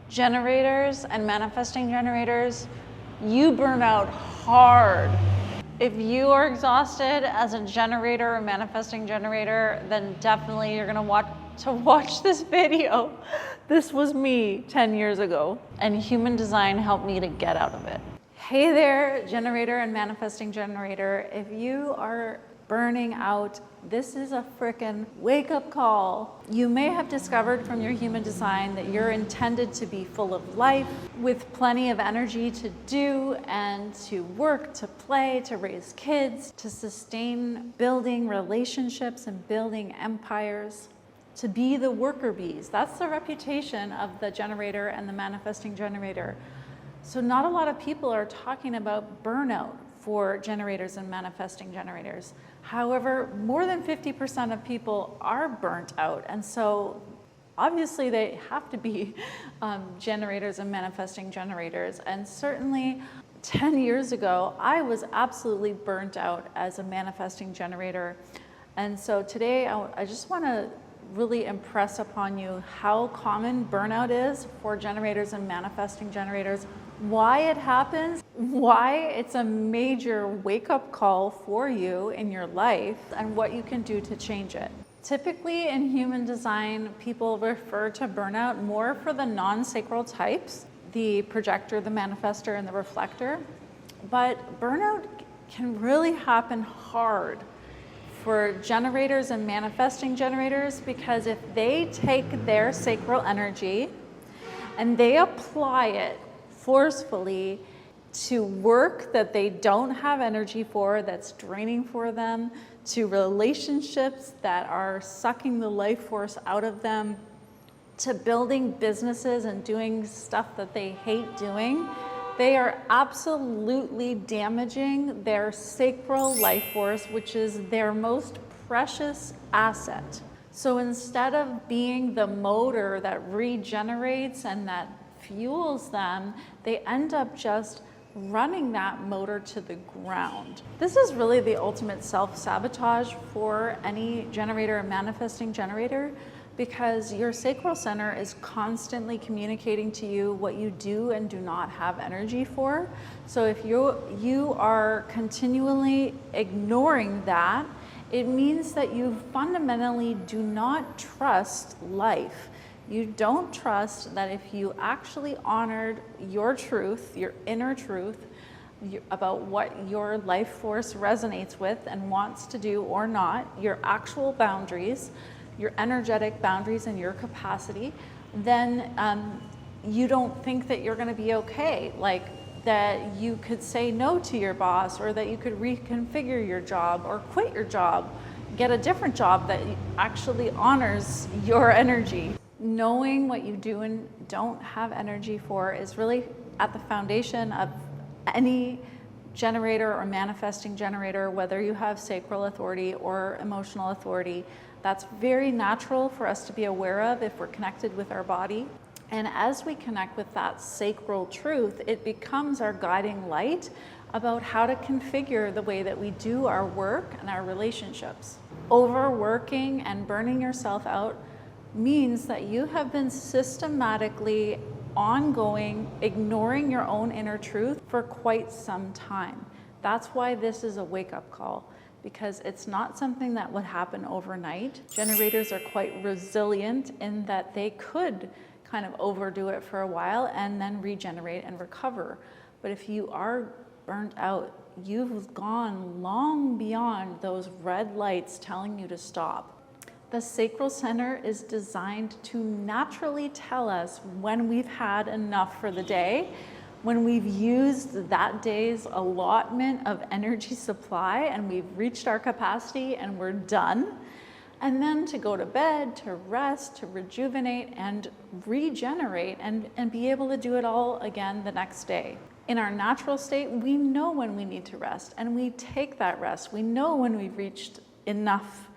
Generators and manifesting generators, you burn out hard. If you are exhausted as a generator or manifesting generator, then definitely you're gonna watch this video. This was me 10 years ago, and human design helped me to get out of it. Hey there, generator and manifesting generator. If you are burning out, this is a frickin' wake-up call. You may have discovered from your human design that you're intended to be full of life, with plenty of energy to do and to work, to play, to raise kids, to sustain building relationships and building empires, to be the worker bees. That's the reputation of the generator and the manifesting generator. So not a lot of people are talking about burnout for generators and manifesting generators. However, more than 50% of people are burnt out. And so obviously they have to be generators and manifesting generators. And certainly 10 years ago, I was absolutely burnt out as a manifesting generator. And so today I just wanna really impress upon you how common burnout is for generators and manifesting generators, why it happens, why it's a major wake-up call for you in your life, and what you can do to change it. Typically in human design, people refer to burnout more for the non-sacral types, the projector, the manifestor, and the reflector. But burnout can really happen hard for generators and manifesting generators, because if they take their sacral energy and they apply it forcefully to work that they don't have energy for, that's draining for them, to relationships that are sucking the life force out of them, to building businesses and doing stuff that they hate doing, they are absolutely damaging their sacral life force, which is their most precious asset. So instead of being the motor that regenerates and that fuels them, they end up just running that motor to the ground. This is really the ultimate self-sabotage for any generator or manifesting generator, because your sacral center is constantly communicating to you what you do and do not have energy for. So if you are continually ignoring that, it means that you fundamentally do not trust life. You don't trust that if you actually honored your truth, your inner truth, about what your life force resonates with and wants to do or not, your actual boundaries, your energetic boundaries and your capacity, then you don't think that you're gonna be okay. Like that you could say no to your boss, or that you could reconfigure your job or quit your job, get a different job that actually honors your energy. Knowing what you do and don't have energy for is really at the foundation of any generator or manifesting generator, whether you have sacral authority or emotional authority. That's very natural for us to be aware of if we're connected with our body. And as we connect with that sacral truth, it becomes our guiding light about how to configure the way that we do our work and our relationships. Overworking and burning yourself out means that you have been systematically ongoing, ignoring your own inner truth for quite some time. That's why this is a wake-up call, because it's not something that would happen overnight. Generators are quite resilient in that they could kind of overdo it for a while and then regenerate and recover. But if you are burnt out, you've gone long beyond those red lights telling you to stop. The sacral center is designed to naturally tell us when we've had enough for the day, when we've used that day's allotment of energy supply and we've reached our capacity and we're done, and then to go to bed, to rest, to rejuvenate and regenerate and be able to do it all again the next day. In our natural state, we know when we need to rest and we take that rest. We know when we've reached enough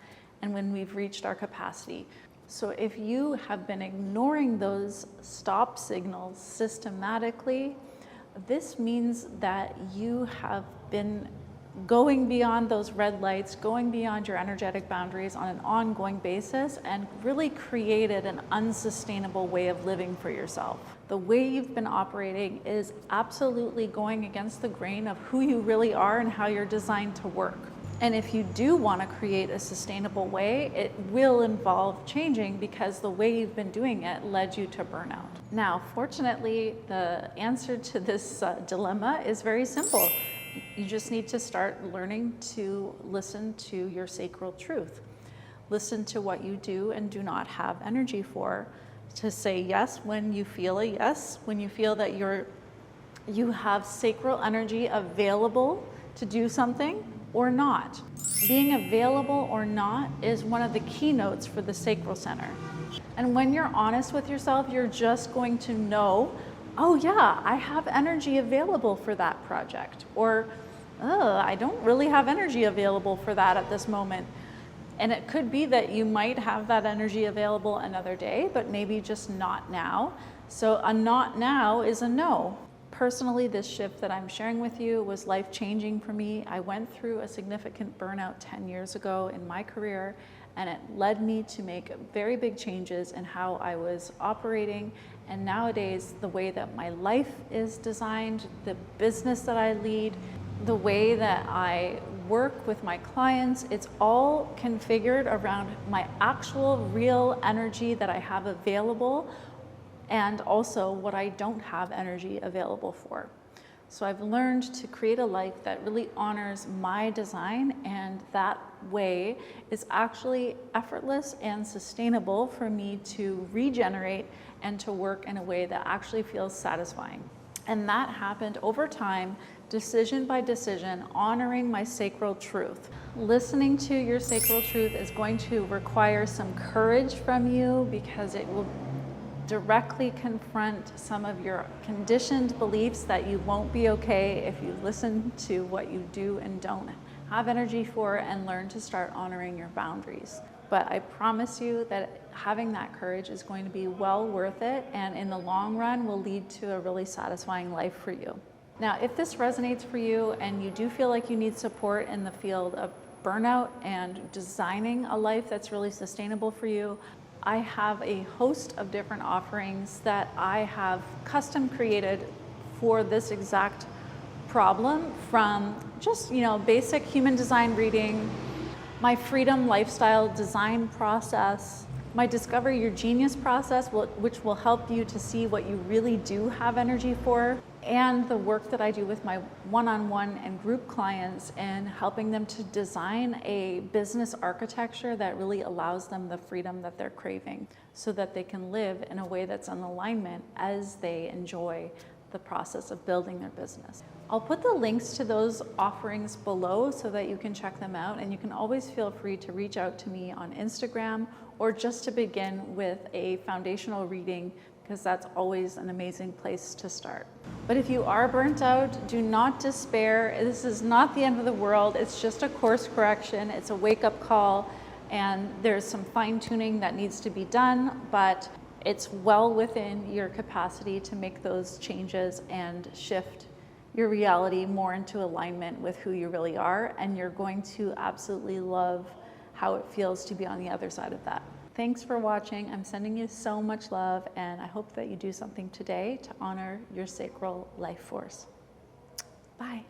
and when we've reached our capacity. So if you have been ignoring those stop signals systematically, this means that you have been going beyond those red lights, going beyond your energetic boundaries on an ongoing basis, and really created an unsustainable way of living for yourself. The way you've been operating is absolutely going against the grain of who you really are and how you're designed to work. And if you do want to create a sustainable way, it will involve changing, because the way you've been doing it led you to burnout. Now, fortunately, the answer to this dilemma is very simple. You just need to start learning to listen to your sacral truth. Listen to what you do and do not have energy for. To say yes when you feel a yes, when you feel that you have sacral energy available to do something or not. Being available or not is one of the keynotes for the sacral center. And when you're honest with yourself, you're just going to know, oh yeah, I have energy available for that project. Or, oh, I don't really have energy available for that at this moment. And it could be that you might have that energy available another day, but maybe just not now. So a not now is a no. Personally, this shift that I'm sharing with you was life-changing for me. I went through a significant burnout 10 years ago in my career, and it led me to make very big changes in how I was operating. And nowadays, the way that my life is designed, the business that I lead, the way that I work with my clients, it's all configured around my actual real energy that I have available, and also what I don't have energy available for. So I've learned to create a life that really honors my design, and that way is actually effortless and sustainable for me to regenerate and to work in a way that actually feels satisfying. And that happened over time, decision by decision, honoring my sacral truth. Listening to your sacral truth is going to require some courage from you, because it will directly confront some of your conditioned beliefs that you won't be okay if you listen to what you do and don't have energy for, and learn to start honoring your boundaries. But I promise you that having that courage is going to be well worth it, and in the long run will lead to a really satisfying life for you. Now, if this resonates for you and you do feel like you need support in the field of burnout and designing a life that's really sustainable for you, I have a host of different offerings that I have custom created for this exact problem, from just, basic human design reading, my freedom lifestyle design process, my Discover Your Genius process, which will help you to see what you really do have energy for, and the work that I do with my one-on-one and group clients in helping them to design a business architecture that really allows them the freedom that they're craving, so that they can live in a way that's in alignment as they enjoy the process of building their business. I'll put the links to those offerings below so that you can check them out, and you can always feel free to reach out to me on Instagram, or just to begin with a foundational reading, because that's always an amazing place to start. But if you are burnt out, do not despair. This is not the end of the world. It's just a course correction. It's a wake-up call, and there's some fine-tuning that needs to be done, but it's well within your capacity to make those changes and shift your reality more into alignment with who you really are, and you're going to absolutely love how it feels to be on the other side of that. Thanks for watching. I'm sending you so much love, and I hope that you do something today to honor your sacral life force. Bye.